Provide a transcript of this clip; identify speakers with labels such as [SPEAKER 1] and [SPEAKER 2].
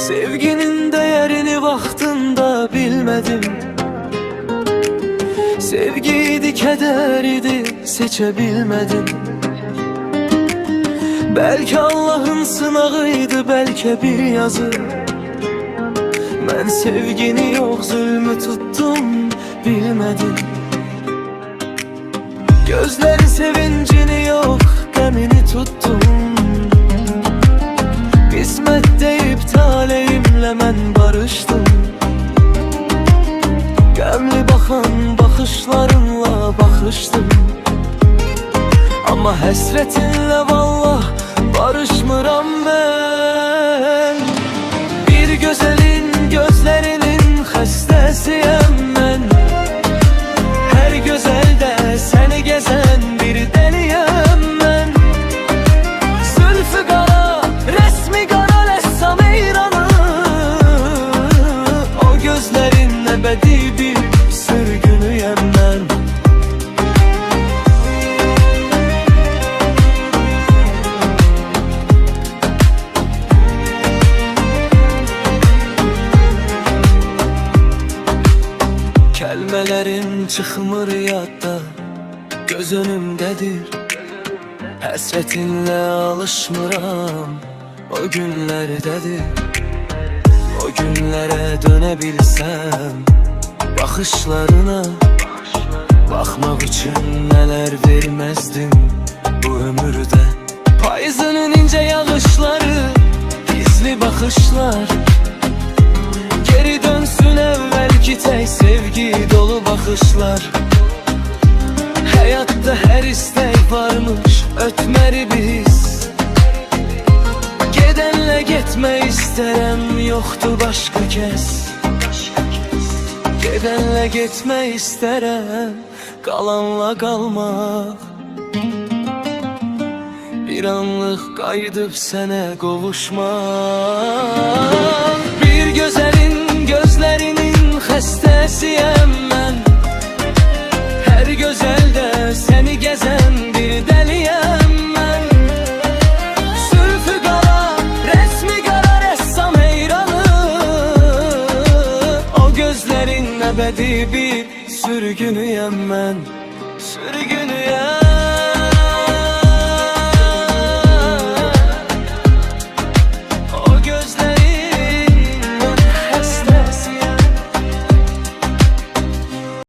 [SPEAKER 1] Sevginin değerini vaxtında bilmedim. Sevgiydi, kederiydi, seçebilmedim. Belki Allah'ın sınağıydı, belki bir yazı. Ben sevgini yok, zulmü tuttum, bilmedim. Gözleri sevincini yok, gemini tuttum. Kısmet deyip taleyimle ben barıştım. Gemli bakan bakışlarınla bakıştım. Ama həsretinle vallah barışmıram ben. Bir güzelin gözlerinin xəstəsiyəm mən. Her gözelde seni gezen bir deliyəm mən. Zülfü qara, resmi qara, lessam eyranı. O gözlerin ebedi bir sürgünüyəm mən. Kəlmələrin çıxmır yadda, göz önümdədir. Həsrətinlə alışmıram, o günlərdədir. O günlərə dönə bilsəm, baxışlarına baxmaq üçün nələr verməzdim bu ömürdə. Payızının incə yağışları, gizli baxışlar. Geri dönsün evvelki tek sevgi dolu bakışlar. Hayatta her istek varmış, ötmeri bir his. Gedenle gitme isterem, yoktu başka kes. Gedenle gitme isterem, kalanla kalmak. Bir anlık kaydıp sene kavuşmak. Bir güzelin gözlerinin xəstəsiyəm mən. Her gözelde seni gezen bir deliyəm mən. Zülfü qara, resmi qara, ressam heyranı. O gözlerin ebedi bir sürgünüyəm mən. Sürgünüyəm.